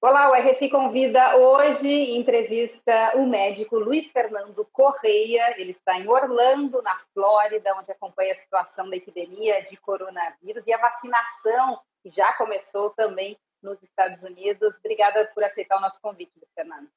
Olá, o RFI convida hoje em entrevista o médico Luiz Fernando Correia. Ele está em Orlando, na Flórida, onde acompanha a situação da epidemia de coronavírus e a vacinação, que já começou também nos Estados Unidos. Obrigada por aceitar o nosso convite, Luiz Fernando.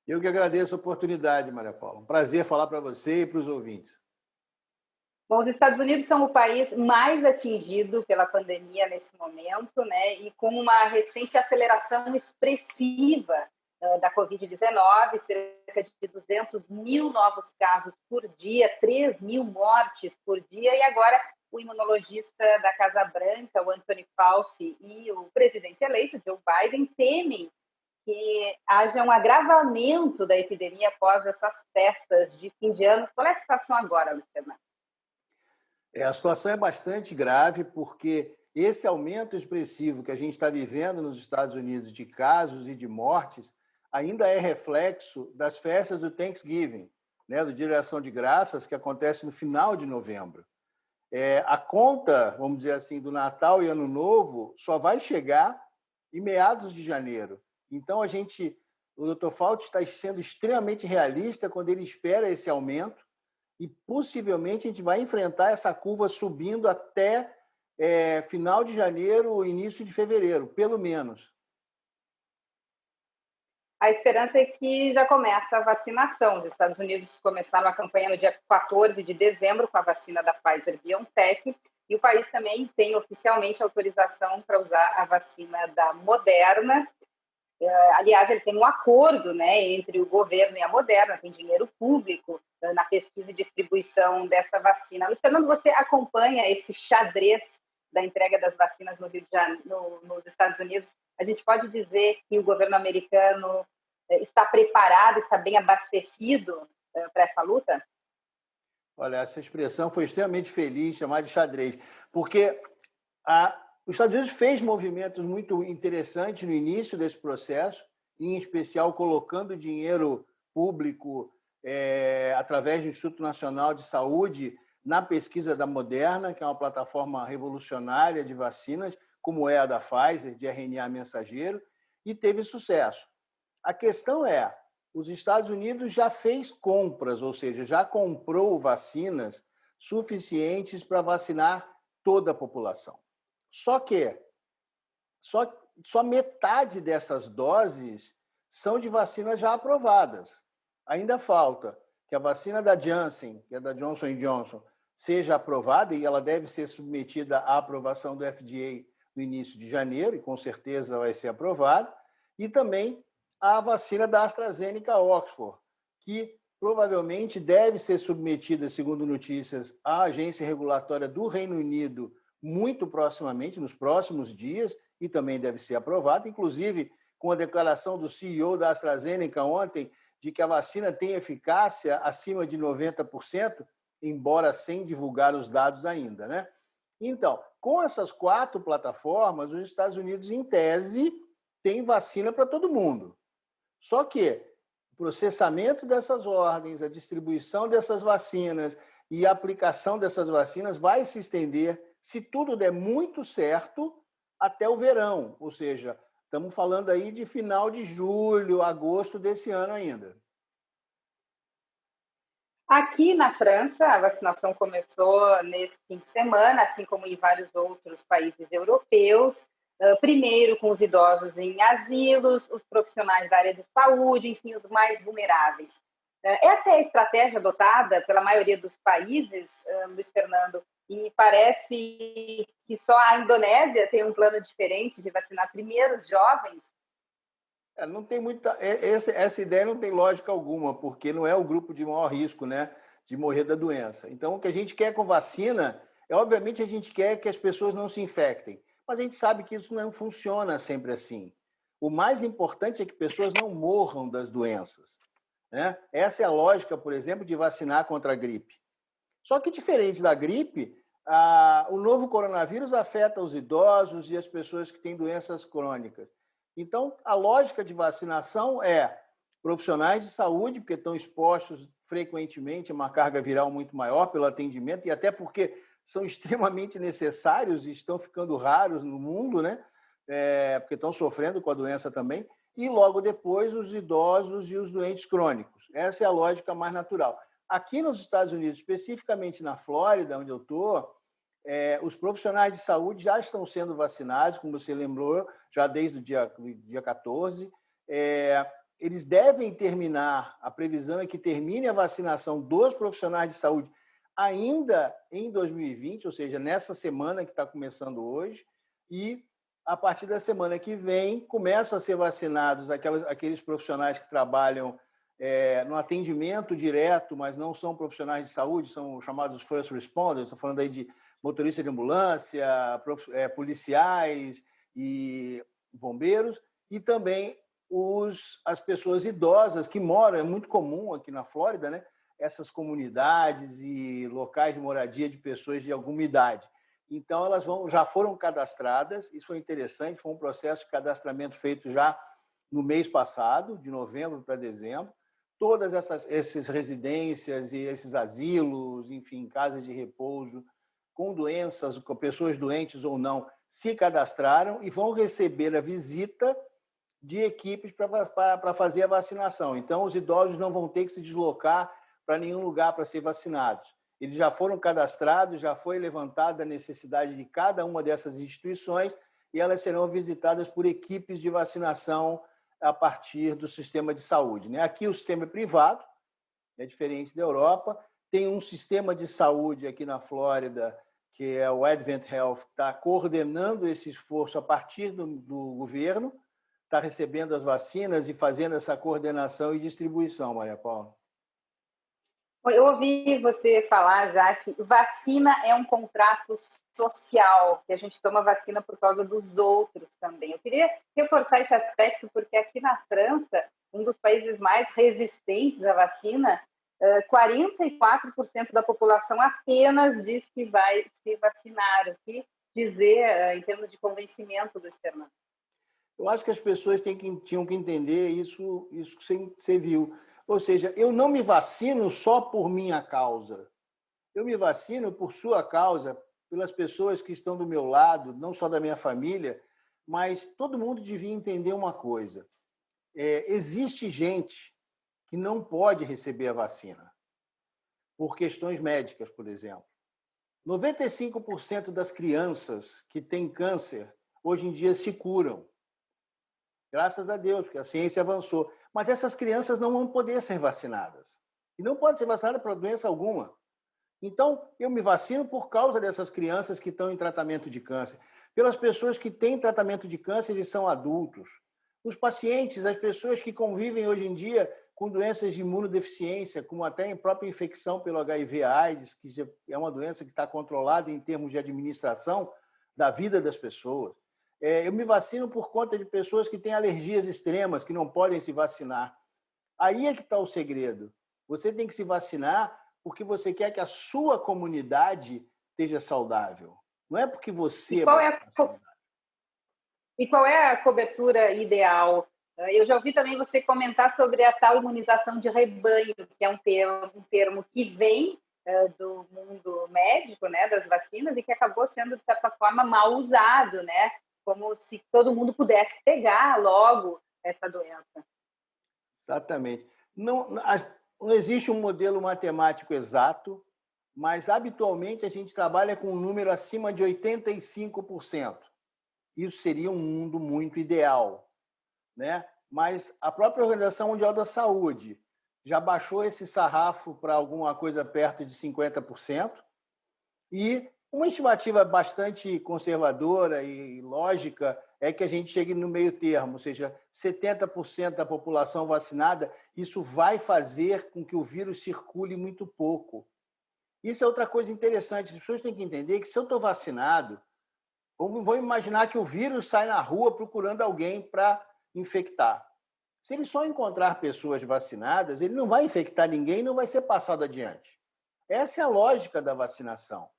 Eu que agradeço a oportunidade, Maria Paula. Um prazer falar para você e para os ouvintes. Bom, os Estados Unidos são o país mais atingido pela pandemia nesse momento, né? E com uma recente aceleração expressiva da Covid-19, cerca de 200 mil novos casos por dia, 3 mil mortes por dia, e agora o imunologista da Casa Branca, o Anthony Fauci, e o presidente eleito, Joe Biden, temem que haja um agravamento da epidemia após essas festas de fim de ano. Qual é a situação agora, Luiz Fernando? A situação é bastante grave porque esse aumento expressivo que a gente está vivendo nos Estados Unidos de casos e de mortes ainda é reflexo das festas do Thanksgiving, né, do Dia de Ação de Graças, que acontece no final de novembro. A conta, vamos dizer assim, do Natal e Ano Novo só vai chegar em meados de janeiro. Então, o Dr. Fauci está sendo extremamente realista quando ele espera esse aumento e possivelmente a gente vai enfrentar essa curva subindo até final de janeiro, início de fevereiro, pelo menos. A esperança é que já começa a vacinação. Os Estados Unidos começaram a campanha no dia 14 de dezembro com a vacina da Pfizer-BioNTech e o país também tem oficialmente autorização para usar a vacina da Moderna. Aliás, ele tem um acordo, né, entre o governo e a Moderna, tem dinheiro público na pesquisa e distribuição dessa vacina. Luiz Fernando, você acompanha esse xadrez da entrega das vacinas no Rio de Janeiro, nos Estados Unidos? A gente pode dizer que o governo americano está preparado, está bem abastecido para essa luta? Olha, essa expressão foi extremamente feliz, chamar de xadrez, porque os Estados Unidos fez movimentos muito interessantes no início desse processo, em especial colocando dinheiro público através do Instituto Nacional de Saúde na pesquisa da Moderna, que é uma plataforma revolucionária de vacinas, como é a da Pfizer, de RNA mensageiro, e teve sucesso. A questão é, os Estados Unidos já fez compras, ou seja, já comprou vacinas suficientes para vacinar toda a população. Só que só metade dessas doses são de vacinas já aprovadas. Ainda falta que a vacina da Janssen, que é da Johnson & Johnson, seja aprovada e ela deve ser submetida à aprovação do FDA no início de janeiro, e com certeza vai ser aprovada, e também a vacina da AstraZeneca Oxford, que provavelmente deve ser submetida, segundo notícias, à agência regulatória do Reino Unido muito proximamente, nos próximos dias, e também deve ser aprovada, inclusive com a declaração do CEO da AstraZeneca ontem de que a vacina tem eficácia acima de 90%, embora sem divulgar os dados ainda, né? Então, com essas 4 plataformas, os Estados Unidos, em tese, têm vacina para todo mundo. Só que o processamento dessas ordens, a distribuição dessas vacinas e a aplicação dessas vacinas vai se estender, se tudo der muito certo, até o verão. Ou seja, estamos falando aí de final de julho, agosto desse ano ainda. Aqui na França, a vacinação começou nesse fim de semana, assim como em vários outros países europeus. Primeiro com os idosos em asilos, os profissionais da área de saúde, enfim, os mais vulneráveis. Essa é a estratégia adotada pela maioria dos países, Luiz Fernando, e parece que só a Indonésia tem um plano diferente de vacinar primeiro os jovens. Não tem muita. Essa ideia não tem lógica alguma, porque não é o grupo de maior risco, né, de morrer da doença. Então, o que a gente quer com vacina obviamente, a gente quer que as pessoas não se infectem, mas a gente sabe que isso não funciona sempre assim. O mais importante é que pessoas não morram das doenças, né? Essa é a lógica, por exemplo, de vacinar contra a gripe. Só que, diferente da gripe, o novo coronavírus afeta os idosos e as pessoas que têm doenças crônicas. Então, a lógica de vacinação é profissionais de saúde, porque estão expostos frequentemente a uma carga viral muito maior pelo atendimento e até porque são extremamente necessários e estão ficando raros no mundo, né? porque estão sofrendo com a doença também, e logo depois os idosos e os doentes crônicos. Essa é a lógica mais natural. Aqui nos Estados Unidos, especificamente na Flórida, onde eu estou, os profissionais de saúde já estão sendo vacinados, como você lembrou, já desde o dia 14. Eles devem terminar, a previsão é que termine a vacinação dos profissionais de saúde ainda em 2020, ou seja, nessa semana que está começando hoje, e a partir da semana que vem começam a ser vacinados aqueles profissionais que trabalham no atendimento direto, mas não são profissionais de saúde, são chamados first responders, estou falando aí de motorista de ambulância, policiais e bombeiros, e também as pessoas idosas que moram, é muito comum aqui na Flórida, né? Essas comunidades e locais de moradia de pessoas de alguma idade. Então, elas já foram cadastradas, isso foi interessante, foi um processo de cadastramento feito já no mês passado, de novembro para dezembro. Todas essas residências e esses asilos, enfim, casas de repouso, com doenças, com pessoas doentes ou não, se cadastraram e vão receber a visita de equipes para fazer a vacinação. Então, os idosos não vão ter que se deslocar para nenhum lugar para ser vacinados. Eles já foram cadastrados, já foi levantada a necessidade de cada uma dessas instituições e elas serão visitadas por equipes de vacinação a partir do sistema de saúde. Aqui o sistema é privado, é diferente da Europa. Tem um sistema de saúde aqui na Flórida, que é o Advent Health, que está coordenando esse esforço a partir do governo, está recebendo as vacinas e fazendo essa coordenação e distribuição, Maria Paula. Eu ouvi você falar já que vacina é um contrato social, que a gente toma vacina por causa dos outros também. Eu queria reforçar esse aspecto, porque aqui na França, um dos países mais resistentes à vacina, 44% da população apenas diz que vai se vacinar. O que dizer em termos de convencimento do externo? Eu acho que as pessoas tinham que entender isso que você viu. Ou seja, eu não me vacino só por minha causa. Eu me vacino por sua causa, pelas pessoas que estão do meu lado, não só da minha família, mas todo mundo devia entender uma coisa. Existe gente que não pode receber a vacina, por questões médicas, por exemplo. 95% das crianças que têm câncer, hoje em dia, se curam. Graças a Deus, porque a ciência avançou. Mas essas crianças não vão poder ser vacinadas. E não podem ser vacinadas para doença alguma. Então, eu me vacino por causa dessas crianças que estão em tratamento de câncer. Pelas pessoas que têm tratamento de câncer e são adultos. Os pacientes, as pessoas que convivem hoje em dia com doenças de imunodeficiência, como até a própria infecção pelo HIV/AIDS, que é uma doença que está controlada em termos de administração da vida das pessoas. Eu me vacino por conta de pessoas que têm alergias extremas, que não podem se vacinar. Aí é que está o segredo. Você tem que se vacinar porque você quer que a sua comunidade esteja saudável. Não é porque você saudável. E qual é a cobertura ideal? Eu já ouvi também você comentar sobre a tal imunização de rebanho, que é um termo que vem do mundo médico, né, das vacinas, e que acabou sendo, de certa forma, mal usado, né? Como se todo mundo pudesse pegar logo essa doença. Exatamente. Não existe um modelo matemático exato, mas habitualmente a gente trabalha com um número acima de 85%. Isso seria um mundo muito ideal, né? Mas a própria Organização Mundial da Saúde já baixou esse sarrafo para alguma coisa perto de 50%, e uma estimativa bastante conservadora e lógica é que a gente chegue no meio termo, ou seja, 70% da população vacinada. Isso vai fazer com que o vírus circule muito pouco. Isso é outra coisa interessante. As pessoas têm que entender que se eu estou vacinado, vou imaginar que o vírus sai na rua procurando alguém para infectar. Se ele só encontrar pessoas vacinadas, ele não vai infectar ninguém e não vai ser passado adiante. Essa é a lógica da vacinação.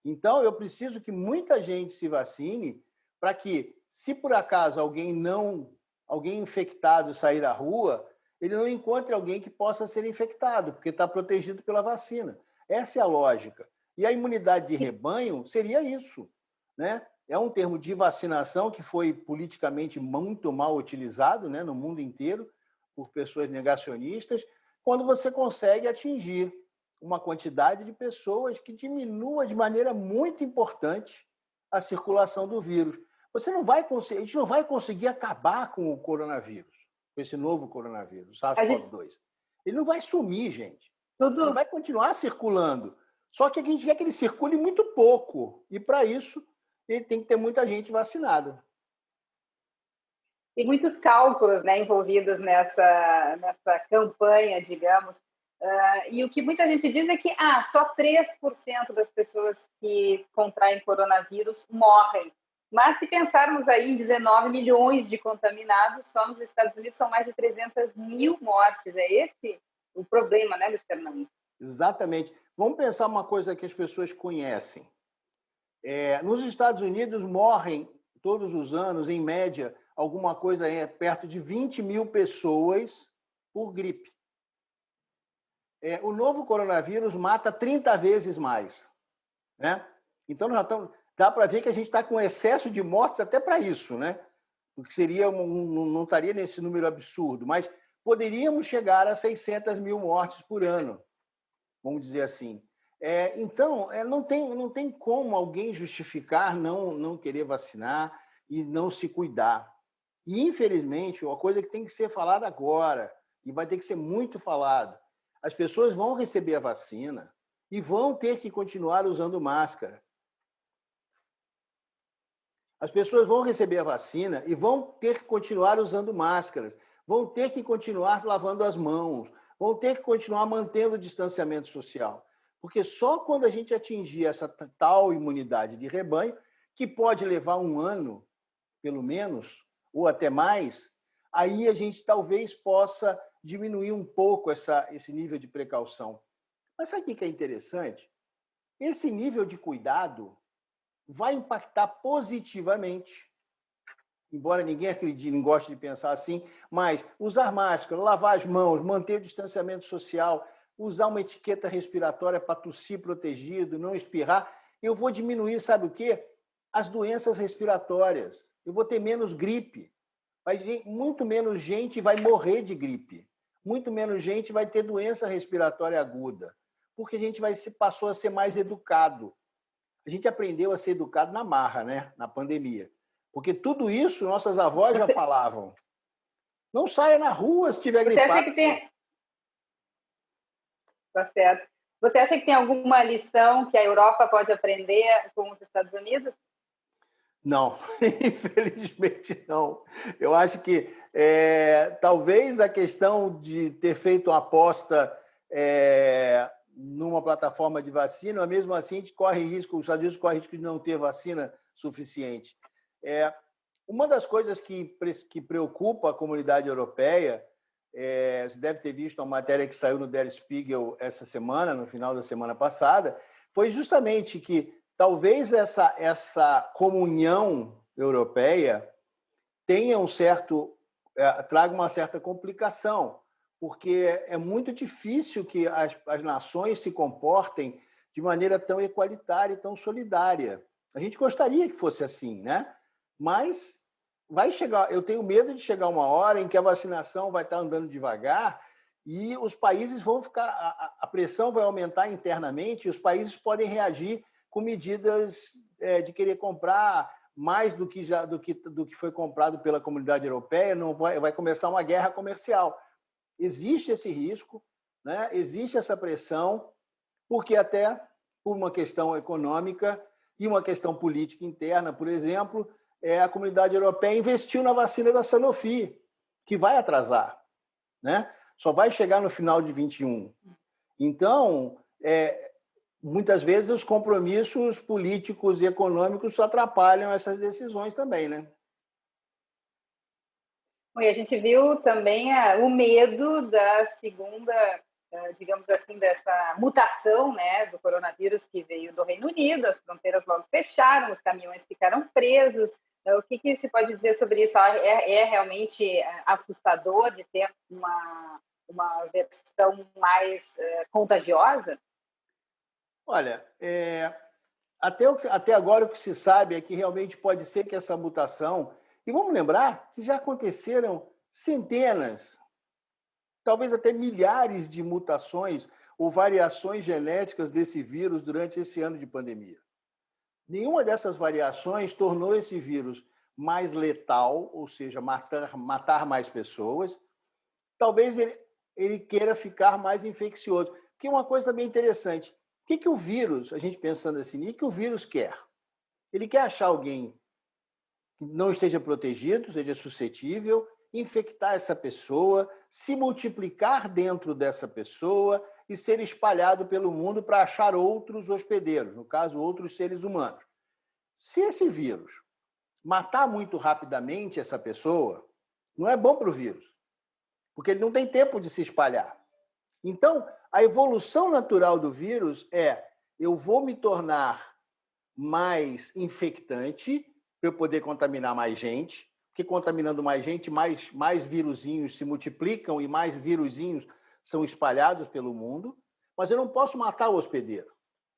Então, eu preciso que muita gente se vacine para que, se por acaso alguém infectado sair à rua, ele não encontre alguém que possa ser infectado, porque está protegido pela vacina. Essa é a lógica. E a imunidade de rebanho seria isso, né? é um termo de vacinação que foi politicamente muito mal utilizado, né, no mundo inteiro, por pessoas negacionistas, quando você consegue atingir uma quantidade de pessoas que diminua de maneira muito importante a circulação do vírus. Você não vai conseguir, a gente não vai conseguir acabar com o coronavírus, com esse novo coronavírus, SARS-CoV-2. Ele não vai sumir, gente. Ele vai continuar circulando. Só que a gente quer que ele circule muito pouco. E, para isso, ele tem que ter muita gente vacinada. E muitos cálculos, né, envolvidos nessa campanha, digamos. E o que muita gente diz é que só 3% das pessoas que contraem coronavírus morrem. Mas se pensarmos aí em 19 milhões de contaminados, só nos Estados Unidos são mais de 300 mil mortes. É esse o problema, né, Luiz Fernando? Exatamente. Vamos pensar uma coisa que as pessoas conhecem. Nos Estados Unidos morrem todos os anos, em média, alguma coisa perto de 20 mil pessoas por gripe. O novo coronavírus mata 30 vezes mais, né? Então, dá para ver que a gente está com excesso de mortes até para isso, né? Porque não estaria nesse número absurdo, mas poderíamos chegar a 600 mil mortes por ano, vamos dizer assim. Então, não tem como alguém justificar não querer vacinar e não se cuidar. E, infelizmente, uma coisa que tem que ser falada agora, e vai ter que ser muito falado, as pessoas vão receber a vacina e vão ter que continuar usando máscara. As pessoas vão receber a vacina e vão ter que continuar usando máscaras, vão ter que continuar lavando as mãos, vão ter que continuar mantendo o distanciamento social. Porque só quando a gente atingir essa tal imunidade de rebanho, que pode levar um ano, pelo menos, ou até mais, aí a gente talvez possa diminuir um pouco esse nível de precaução. Mas sabe o que é interessante? Esse nível de cuidado vai impactar positivamente, embora ninguém acredite, não goste de pensar assim, mas usar máscara, lavar as mãos, manter o distanciamento social, usar uma etiqueta respiratória para tossir protegido, não espirrar, eu vou diminuir, sabe o quê? As doenças respiratórias. Eu vou ter menos gripe. Muito menos gente vai morrer de gripe. Muito menos gente vai ter doença respiratória aguda. Porque a gente passou a ser mais educado. A gente aprendeu a ser educado na marra, né? Na pandemia. Porque tudo isso nossas avós já falavam. Não saia na rua se estiver gripado. Você acha que tem... Tá certo. Você acha que tem alguma lição que a Europa pode aprender com os Estados Unidos? Não, infelizmente não. Eu acho que talvez a questão de ter feito uma aposta numa plataforma de vacina, mas mesmo assim a gente corre risco, os Estados Unidos corre risco de não ter vacina suficiente. Uma das coisas que preocupa a comunidade europeia, você deve ter visto uma matéria que saiu no Der Spiegel essa semana, no final da semana passada, foi justamente que talvez essa comunhão europeia traga uma certa complicação, porque é muito difícil que as nações se comportem de maneira tão equalitária e tão solidária. A gente gostaria que fosse assim, né? Mas eu tenho medo de chegar uma hora em que a vacinação vai estar andando devagar e os países vão ficar, a pressão vai aumentar internamente e os países podem reagir com medidas de querer comprar mais do que foi comprado pela comunidade europeia, não vai começar uma guerra comercial. Existe esse risco, né? Existe essa pressão, porque até por uma questão econômica e uma questão política interna, por exemplo, a comunidade europeia investiu na vacina da Sanofi, que vai atrasar, né? Só vai chegar no final de 21. Então, muitas vezes os compromissos políticos e econômicos atrapalham essas decisões também, né? E a gente viu também o medo da segunda, digamos assim, dessa mutação, né, do coronavírus que veio do Reino Unido, as fronteiras logo fecharam, os caminhões ficaram presos. O que se pode dizer sobre isso? É realmente assustador de ter uma versão mais contagiosa? Olha, Até agora, o que se sabe é que realmente pode ser que essa mutação... E vamos lembrar que já aconteceram centenas, talvez até milhares de mutações ou variações genéticas desse vírus durante esse ano de pandemia. Nenhuma dessas variações tornou esse vírus mais letal, ou seja, matar mais pessoas. Talvez ele queira ficar mais infeccioso. Que é uma coisa também interessante. O que o vírus, a gente pensando assim, o que o vírus quer? Ele quer achar alguém que não esteja protegido, seja suscetível, infectar essa pessoa, se multiplicar dentro dessa pessoa e ser espalhado pelo mundo para achar outros hospedeiros, no caso, outros seres humanos. Se esse vírus matar muito rapidamente essa pessoa, não é bom para o vírus, porque ele não tem tempo de se espalhar. Então, a evolução natural do vírus é: eu vou me tornar mais infectante para eu poder contaminar mais gente, porque contaminando mais gente, mais virusinhos se multiplicam e mais virusinhos são espalhados pelo mundo, mas eu não posso matar o hospedeiro.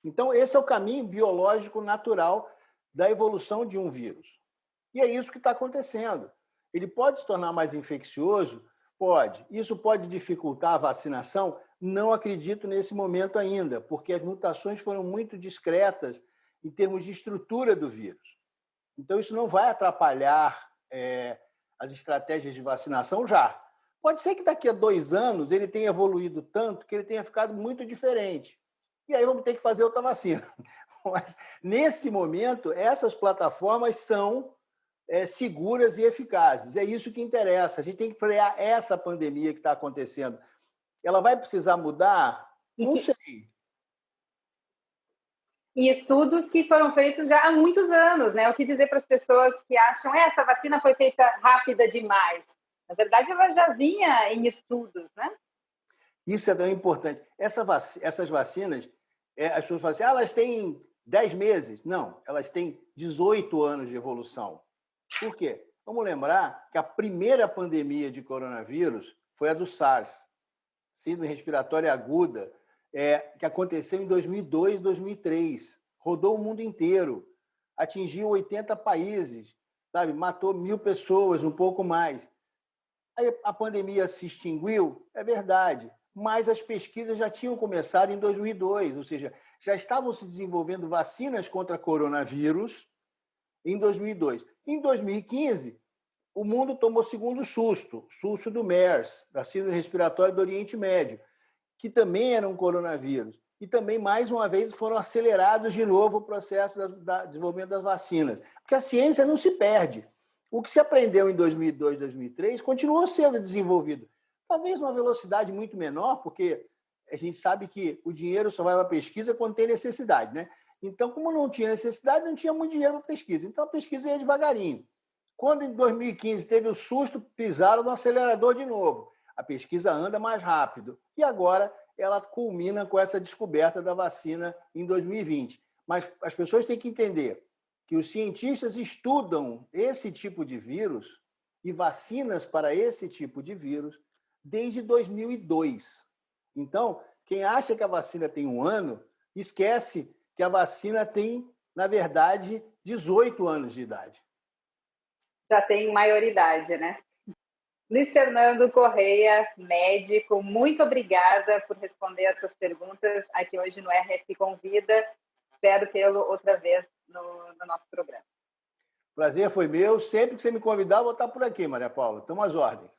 Então, esse é o caminho biológico natural da evolução de um vírus. E é isso que está acontecendo. Ele pode se tornar mais infeccioso? Pode. Isso pode dificultar a vacinação? Não acredito nesse momento ainda, porque as mutações foram muito discretas em termos de estrutura do vírus. Então, isso não vai atrapalhar as estratégias de vacinação já. Pode ser que daqui a 2 anos ele tenha evoluído tanto que ele tenha ficado muito diferente. E aí vamos ter que fazer outra vacina. Mas, nesse momento, essas plataformas são seguras e eficazes. É isso que interessa. A gente tem que frear essa pandemia que está acontecendo. Ela vai precisar mudar? Não sei. E estudos que foram feitos já há muitos anos, né? O que dizer para as pessoas que acham que essa vacina foi feita rápida demais? Na verdade, ela já vinha em estudos, né? Isso é tão importante. Essas vacinas, as pessoas falam assim, elas têm 10 meses. Não, elas têm 18 anos de evolução. Por quê? Vamos lembrar que a primeira pandemia de coronavírus foi a do SARS, síndrome respiratória aguda, que aconteceu em 2002, 2003. Rodou o mundo inteiro, atingiu 80 países, sabe? Matou 1.000 pessoas, um pouco mais. Aí a pandemia se extinguiu, é verdade, mas as pesquisas já tinham começado em 2002, ou seja, já estavam se desenvolvendo vacinas contra coronavírus em 2002. Em 2015, o mundo tomou o segundo susto do MERS, da síndrome respiratória do Oriente Médio, que também era um coronavírus. E também, mais uma vez, foram acelerados de novo o processo do desenvolvimento das vacinas. Porque a ciência não se perde. O que se aprendeu em 2002, 2003, continuou sendo desenvolvido. Talvez numa velocidade muito menor, porque a gente sabe que o dinheiro só vai para a pesquisa quando tem necessidade, né? Então, como não tinha necessidade, não tinha muito dinheiro para pesquisa. Então, a pesquisa ia devagarinho. Quando, em 2015, teve o susto, pisaram no acelerador de novo. A pesquisa anda mais rápido. E agora ela culmina com essa descoberta da vacina em 2020. Mas as pessoas têm que entender que os cientistas estudam esse tipo de vírus e vacinas para esse tipo de vírus desde 2002. Então, quem acha que a vacina tem 1 ano, esquece que a vacina tem, na verdade, 18 anos de idade. Já tem maioridade, né? Luiz Fernando Correia, médico, muito obrigada por responder essas perguntas aqui hoje no RF Convida. Espero tê-lo outra vez no nosso programa. Prazer foi meu. Sempre que você me convidar, eu vou estar por aqui, Maria Paula. Estamos às ordens.